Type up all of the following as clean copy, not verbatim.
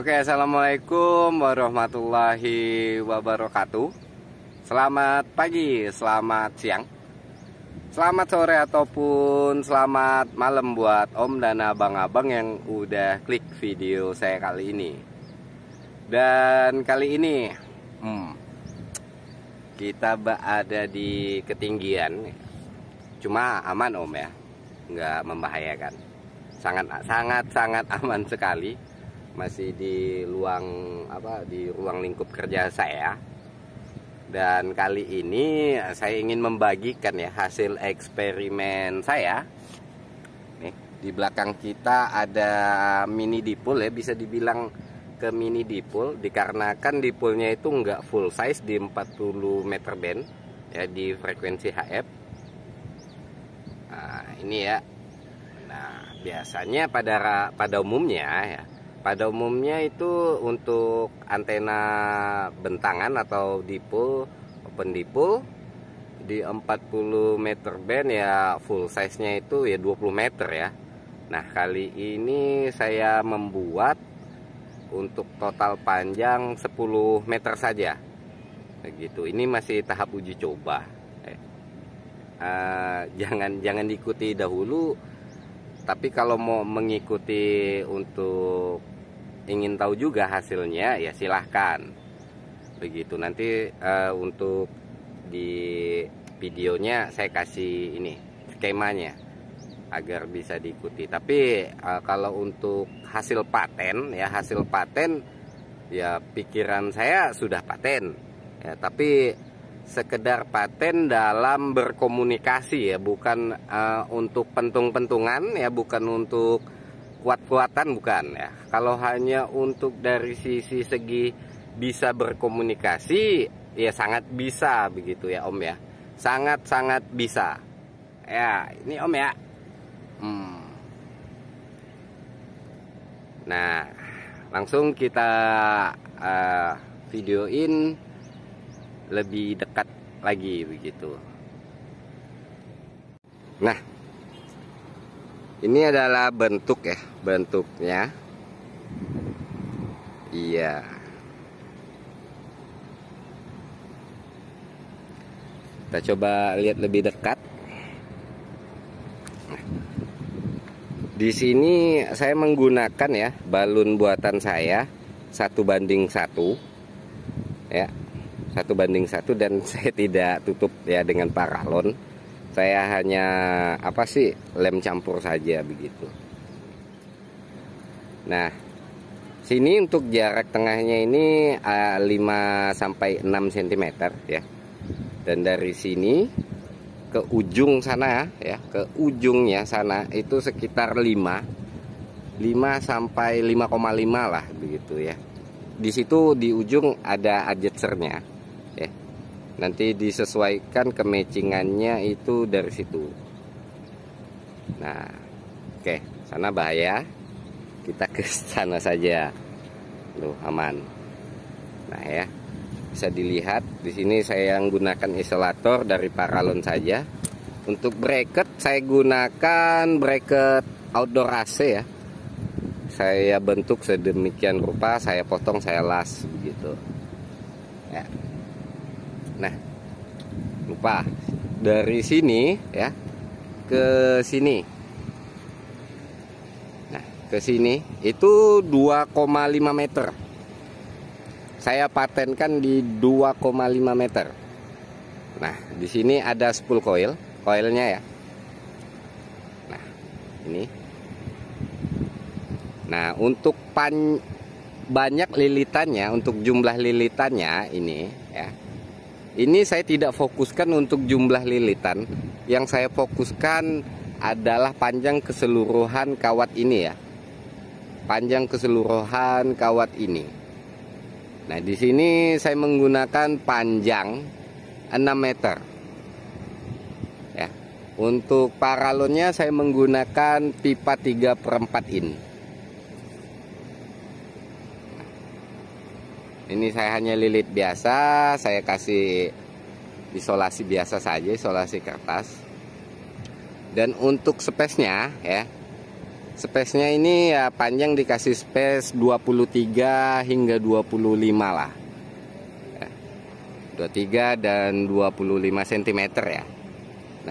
Oke, assalamualaikum warahmatullahi wabarakatuh. Selamat pagi, selamat siang, selamat sore ataupun selamat malam buat om dan abang-abang yang udah klik video saya kali ini. Dan kali ini kita berada di ketinggian, cuma aman om ya, nggak membahayakan, sangat aman sekali. Masih di ruang lingkup kerja saya. Dan kali ini saya ingin membagikan ya hasil eksperimen saya. Nih, di belakang kita ada mini dipol ya, bisa dibilang ke mini dipol dikarenakan dipolnya itu nggak full size di 40 meter band ya, di frekuensi HF. Nah, ini ya. Nah, biasanya pada umumnya itu untuk antena bentangan atau dipol, open dipol di 40 meter band ya, full size nya itu ya 20 meter ya. Nah, kali ini saya membuat untuk total panjang 10 meter saja begitu. Ini masih tahap uji coba. Jangan diikuti dahulu, tapi kalau mau mengikuti untuk ingin tahu juga hasilnya ya silahkan begitu. Nanti untuk di videonya saya kasih ini skemanya agar bisa diikuti. Tapi kalau untuk hasil paten ya pikiran saya sudah paten ya, tapi sekedar paten dalam berkomunikasi ya, bukan untuk pentung-pentungan ya, bukan untuk kuat-kuatan, bukan ya. Kalau hanya untuk dari segi bisa berkomunikasi ya sangat bisa begitu ya om ya, sangat bisa ya. Ini om ya. Nah, langsung kita videoin lebih dekat lagi begitu. Nah, ini adalah bentuknya. Iya. Kita coba lihat lebih dekat. Nah, di sini saya menggunakan ya balon buatan saya 1:1 ya. 1:1 dan saya tidak tutup ya dengan paralon. Saya hanya lem campur saja begitu. Nah, sini untuk jarak tengahnya ini 5 sampai 6 cm ya. Dan dari sini ke ujung sana ya, ke ujungnya sana itu sekitar 5 sampai 5,5 lah begitu ya. Di situ di ujung ada adjusternya ya. Nanti disesuaikan ke matchingannya itu dari situ. Nah, oke, sana bahaya. Kita ke sana saja. Loh, aman. Nah ya, bisa dilihat di sini saya menggunakan isolator dari paralon saja. Untuk bracket saya gunakan bracket outdoor AC ya. Saya bentuk sedemikian rupa, saya potong, saya las begitu. Ya. Nah, lupa dari sini ya ke sini. Nah, ke sini itu 2,5 meter. Saya patenkan di 2,5 meter. Nah, di sini ada spool coilnya ya. Nah, ini. Nah, untuk banyak lilitannya, untuk jumlah lilitannya ini ya. Ini saya tidak fokuskan untuk jumlah lilitan. Yang saya fokuskan adalah panjang keseluruhan kawat ini ya. Panjang keseluruhan kawat ini. Nah, di sini saya menggunakan panjang 6 meter. Ya. Untuk paralonnya saya menggunakan pipa 3/4 in. Ini saya hanya lilit biasa, saya kasih isolasi biasa saja, isolasi kertas. Dan untuk space-nya ya, Space-nya ini ya panjang dikasih space 23 hingga 25 lah. 23 dan 25 cm ya.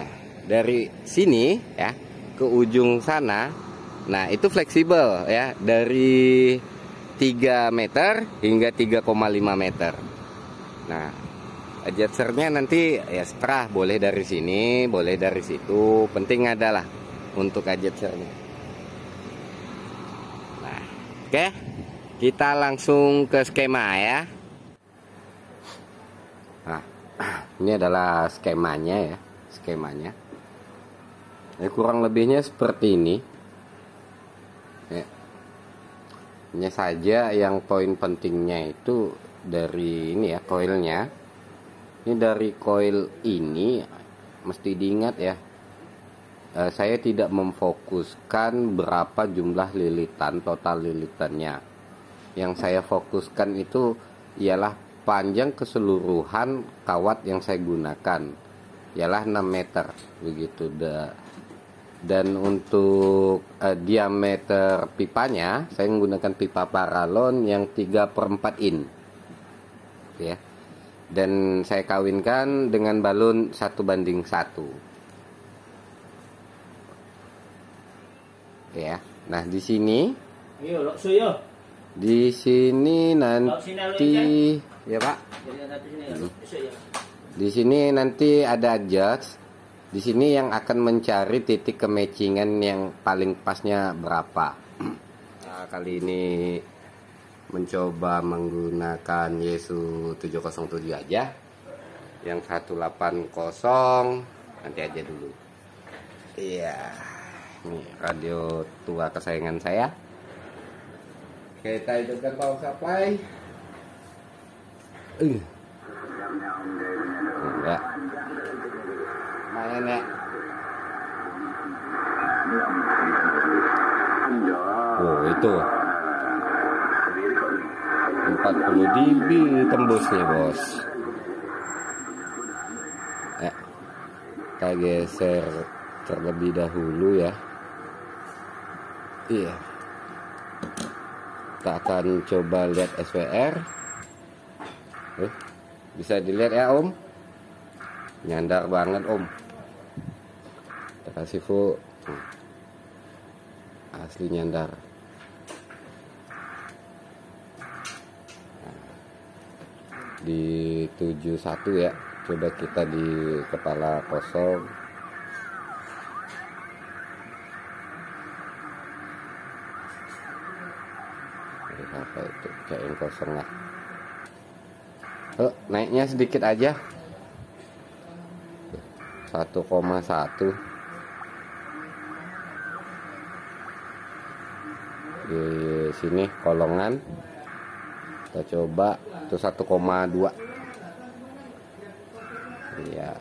Nah, dari sini ya ke ujung sana, nah itu fleksibel ya, dari 3 meter hingga 3,5 meter. Nah, adjusternya nanti ya seterah, boleh dari sini, boleh dari situ, penting adalah untuk adjusternya. Oke, kita langsung ke skema ya. Nah, ini adalah skemanya ya, skemanya. Kurang lebihnya seperti ini. Ya. Hanya saja yang poin pentingnya itu dari ini ya, koilnya. Ini dari koil ini mesti diingat ya. Saya tidak memfokuskan berapa jumlah lilitan, total lilitannya. Yang saya fokuskan itu ialah panjang keseluruhan kawat yang saya gunakan, ialah 6 meter begitu. Dan untuk diameter pipanya, saya menggunakan pipa paralon yang 3/4 in ya. Dan saya kawinkan dengan balon 1:1 ya. Nah, di sini nanti ya Pak. Di sini nanti ada adjust. Di sini yang akan mencari titik kematchingan yang paling pasnya berapa. Nah, kali ini mencoba menggunakan Yesu 707 aja. Yang 180 nanti aja dulu. Iya. Ini radio tua kesayangan saya. Kita hidupkan power supply. Enggak. Main ya. Oh, itu 40 dB tembusnya, bos. Kita geser terlebih dahulu ya. Iya. Kita akan coba lihat SWR. Bisa dilihat ya Om. Nyandar banget Om. Kita kasih full. Asli nyandar. Di 71 ya. Coba kita di kepala kosong. Apa itu, kayak yang kosong lah. Naiknya sedikit aja, 1,1 di sini kolongan. Kita coba itu 1,2 ya,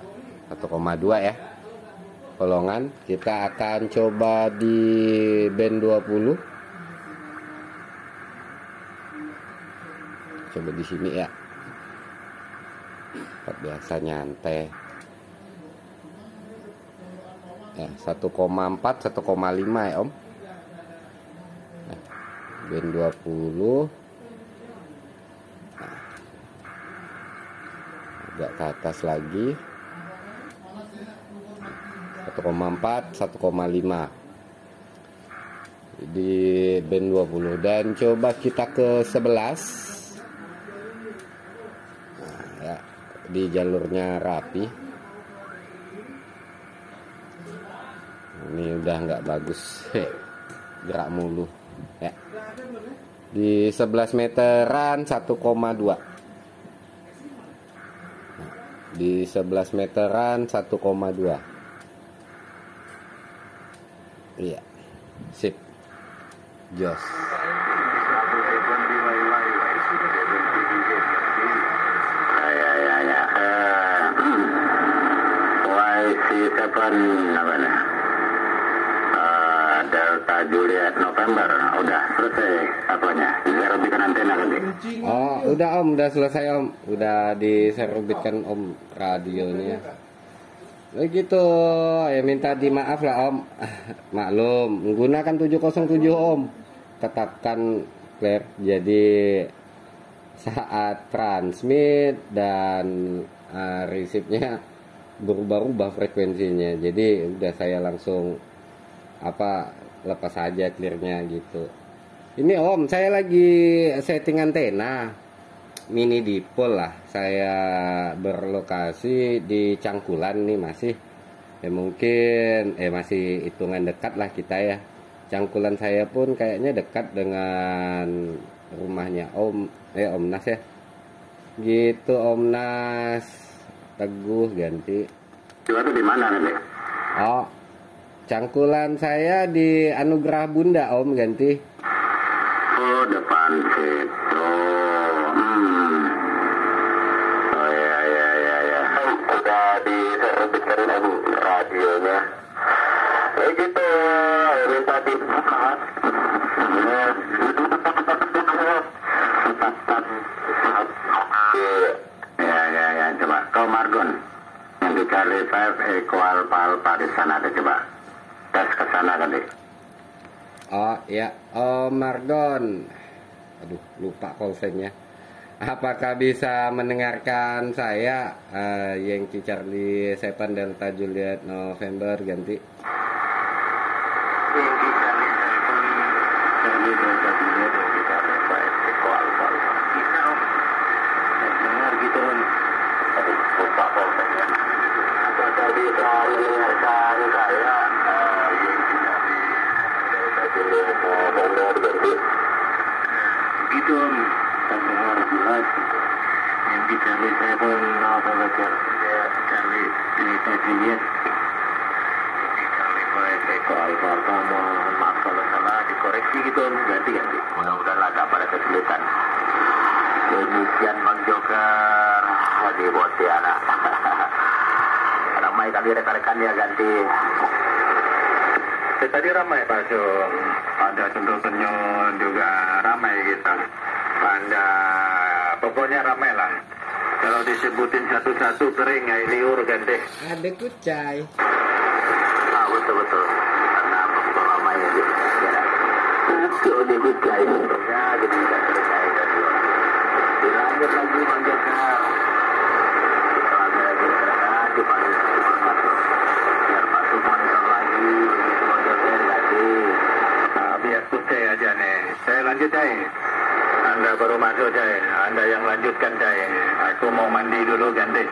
1,2 ya kolongan. Kita akan coba di band 20. Coba di sini ya. Biasa nyantai. Ya, 1,4, 1,5 ya, Om. Nah, band 20. Nah, agak ke atas lagi. 1,4, 1,5. Di band 20. Dan coba kita ke 11. Di jalurnya rapi. Ini udah nggak bagus, gerak mulu ya. Di 11 meteran 1,2. Di 11 meteran 1,2. Iya, sip, jos. Delta Juliet November udah selesai apanya? Diserbitkan antena tadi. Oh, udah Om, udah selesai Om. Udah diserbitkan Om radionya. Begitu, ya minta dimaaf lah Om. Maklum, menggunakan 707 Om. Tekan clear. Jadi saat transmit dan receive-nya berubah-ubah frekuensinya. Jadi udah saya langsung lepas aja clear-nya gitu. Ini Om, saya lagi setting antena mini dipol lah. Saya berlokasi di Cangkulan nih masih. Ya mungkin masih hitungan dekat lah kita ya. Cangkulan saya pun kayaknya dekat dengan rumahnya Om Nas ya. Gitu Om Nas. Teguh ganti. Itu di mana nih? Oh, Cangkulan saya di Anugerah Bunda Om ganti. Oh, depan situ. Oh ya. Udah diserviskan radionya. Begitu, minta dibuka. Ya, coba. Kau Margon. Yang di Charlie 5 equal Palpa di sana ada coba. Tes ke sana kali. Oh ya, Margon. Aduh, lupa call-sign-nya. Apakah bisa mendengarkan saya? Yankee Charlie 7 Delta Juliet November ganti. Yankee Charlie 7 Charlie Delta Juliet November equal Palpa. Bisa Om. Dengar gitu Om. Aduh, lupa call-sign-nya. Apakah bisa mendengarkan saya? Yankee Charlie Delta Juliet November ganti. Gitu Om. Terdengar jelas yang di Charlie 7 November Charlie Delta Juliet di Charlie 5 Eko Alpha mohon maaf kalau salah dikoreksi gitu Om. Ganti mudah-mudahan agak pada kesulitan. Demikian Bang Joker di Pontianak. Ramai kali rekan-rekan ya ganti. Tadi ramai Pak Jo. Ada Sentul-Senyum juga ramai gitu. Pokoknya ramai lah. Kalau disebutin satu-satu kering ya liur ganti. Ada kucai. Betul. Karena begitu ramai ya. Itu di kucai. Ya jadi tidak selesai dari orang. Dilanjut lagi Bang Joker. Dipanggil lagi rekan-rekan. Dipanggil masuk. Biar masuk monitor lagi. Begitu Bang Joker lagi. Biar kucai aja nih. Saya lanjut Cai. Anda baru masuk Cai. Anda yang lanjutkan Cai. Aku mau mandi dulu ganti.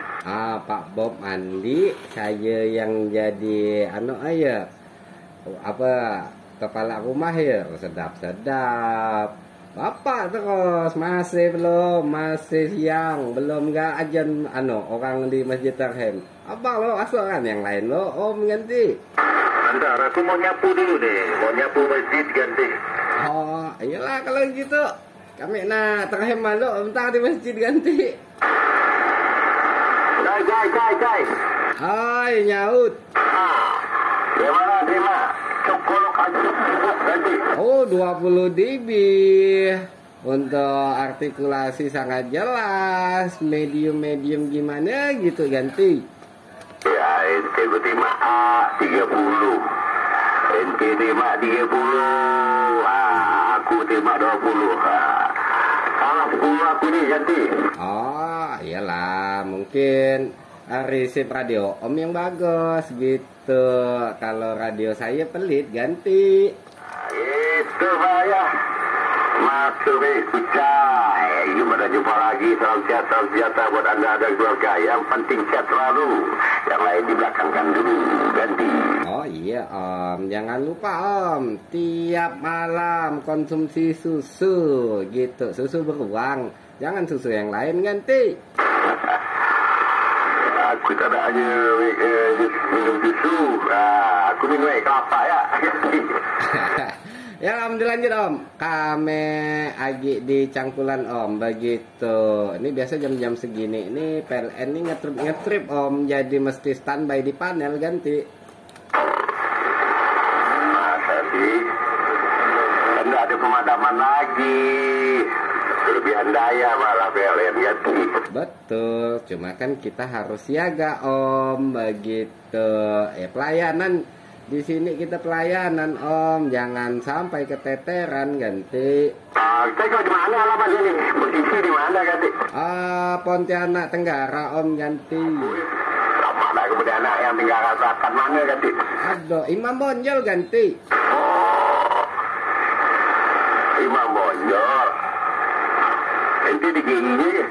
Pak Bob mandi, saya yang jadi kepala rumah ya. Sedap. Bapak terus masih siang, belum nggak ajan orang di Masjid Tarhem. Abang lo asuran yang lain lo Om ganti. Bentar, aku mau nyapu dulu nih. Mau nyapu masjid ganti. Oh, iyalah kalau gitu. Kami Tarhem malu bentar di masjid ganti. Cai. Hai, nyaut. Terima. Cukup aja ganti. Oh, 20 dB. Untuk artikulasi sangat jelas. Medium gimana gitu ganti. Ya, NT berterima A30. NT terima 30. Aku terima 20. Salah 10 aku nih ganti. Oh, iyalah. Mungkin receive radio Om yang bagus gitu. Kalau radio saya pelit ganti. Itu saya. Masuk kucai. Gimana jumpa lagi. Salam sejahtera buat Anda dan keluarga. Yang penting sehat selalu. Yang lain dibelakangkan dulu. Ganti. Oh iya Om, jangan lupa Om, tiap malam konsumsi susu gitu, susu beruang, jangan susu yang lain ganti. Aku tak ada hanya minum susu, aku minum air kelapa ya. Ya Om, dilanjut Om. Kami lagi di Cangkulan Om, begitu. Ini biasa jam-jam segini, ini PLN ini ngetrip Om, jadi mesti standby di panel ganti. Anda ada pemadaman lagi. Lebih Anda daya malah PLN ganti. Betul, cuma kan kita harus siaga Om, begitu. Pelayanan di sini kita pelayanan Om, jangan sampai keteteran ganti. Saya di mana alamat ini? Posisi di mana ganti? Pontianak Tenggara Om ganti. Mana kemudian anak yang Tenggara Selatan mana ganti? Aduh, Imam Bonjol ganti. Oh, Imam Bonjol. Ente di GI ya?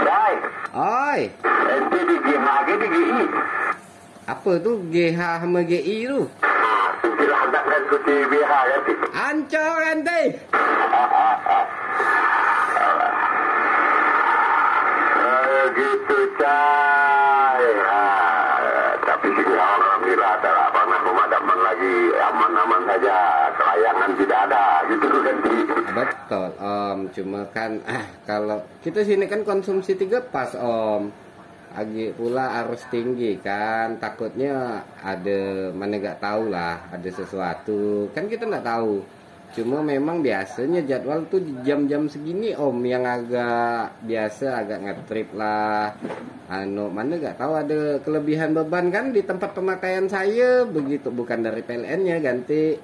Baik. Oi, Ente di GH di GI. apa tuh GH sama GI tu? Silahkan kan kuti BH ganti. Ancor ganti. Gitu cai. Tapi sini alhamdulillah terapkan pemadaman lagi aman-aman saja, kelayangan tidak ada gitu kan. Betul Om, cuma kan kalau kita sini kan konsumsi 3 pas Om. Lagi pula arus tinggi kan, takutnya ada mana gak tahu lah, ada sesuatu kan kita nggak tahu. Cuma memang biasanya jadwal tuh di jam-jam segini Om yang agak biasa agak ngetrip lah. Mana gak tahu ada kelebihan beban kan di tempat pemakaian saya begitu, bukan dari PLN-nya ganti.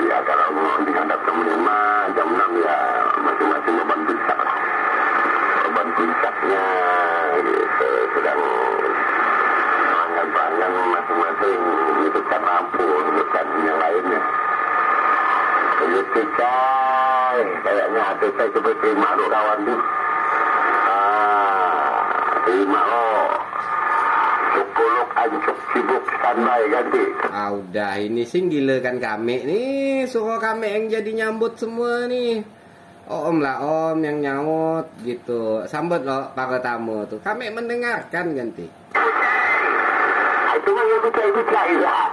Ya kalau mau dihadap teman-teman jam 6 ya masing-masing beban puncak lah. Beban puncaknya gitu sedang pelanggan-pelanggan masing-masing hidupkan lampu, hidupkan yang lainnya. Begitu cai, kayaknya hati saya coba terima lu kawan tuh. Terima lo. Cukuluk ancuk sibuk standby ganti. Udah ini sih gila kan kami nih, suruh kami yang jadi nyambut semua nih. Om lah Om yang nyambut gitu, sambut lo para tamu tuh. Kami mendengarkan ganti. Itu mah ya kucai-kucai lah.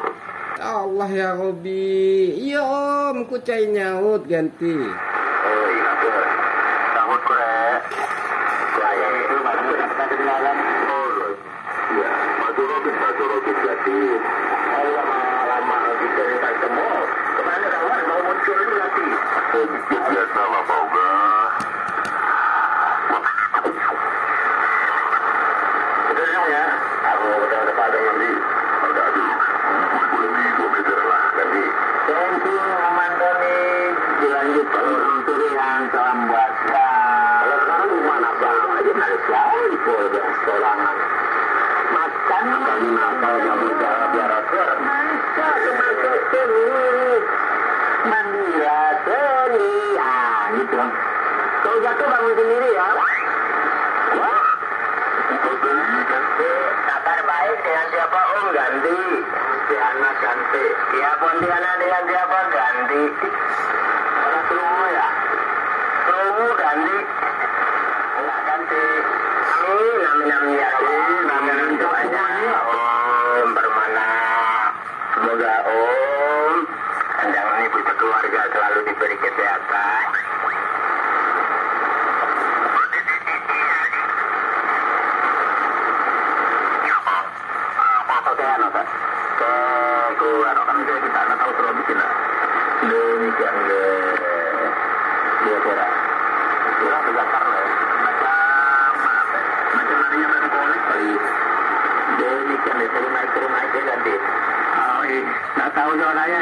Allah ya Robi, iya Om kucai nyaut ganti. Oh iya tuh, sambut kure. Saya itu baru kita kenalan. Oh iya, Batu Robin ganti. Lama kita ketemu. Kemana kawan mau muncul dulu nanti? Biasa lah Pauga. Udah ya, aku udah pada nanti. Udah dulu. Lebih 2 meter lah nanti. Thank you Aman Tony. Dilanjut kalau untuk yang salam buat ya. Kalau sekarang gimana Bang? Aja harus jauh di Polda Solangan. Makan nakal kamu cara biar akur. Makan seni. Mandilah seni. Gitu. Kau jatuh bangun sendiri ya. Wah. Kabar baik dengan siapa Om ganti. Pontianak ganti. Ya Pontianak dengan siapa ganti. Orang Kerungu ya. Kerungu ganti. Enggak ganti. Amin ya. Amin doanya Om bermana. Semoga Om panjang hidup keluarga selalu diberi kesehatan. Demikian dia kira besar lah macam larinya main konek kali. Demikian dia turun naik ganti. Oh iya, nggak tahu soalnya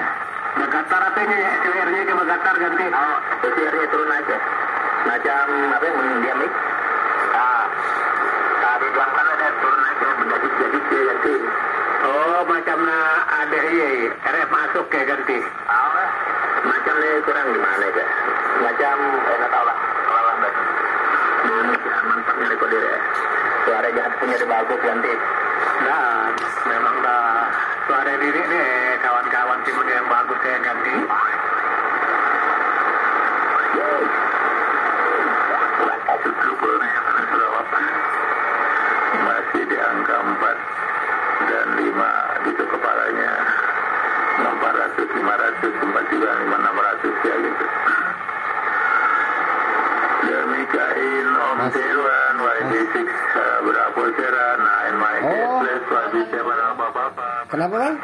Megatar apanya ya, CR-nya ke Megatar ganti. Oh, CR-nya turun naik ya, macam apa yang mendiamik. Tadi bilang kan ada turun naik ya, menjadi ganti. Oh, macam ada RF masuk ya ganti. Macam ni kurang di mana ke? Macam nggak tahu lah. Lawan lagi. Mungkin manfaatnya di kodir ya. Suara jahat punya di bagus ganti. Nah, memang dah suara diri deh kawan-kawan timur yang bagus ya ganti. Masih super masih di angka 4 dan 5 gitu kepalanya. 400, 500, 4 juga 600 ya gitu. Demikian Om Dewan YD6 berapa? Pulsera, nah, Oh. plus, habis siapa apa-apa. Kenapa bang?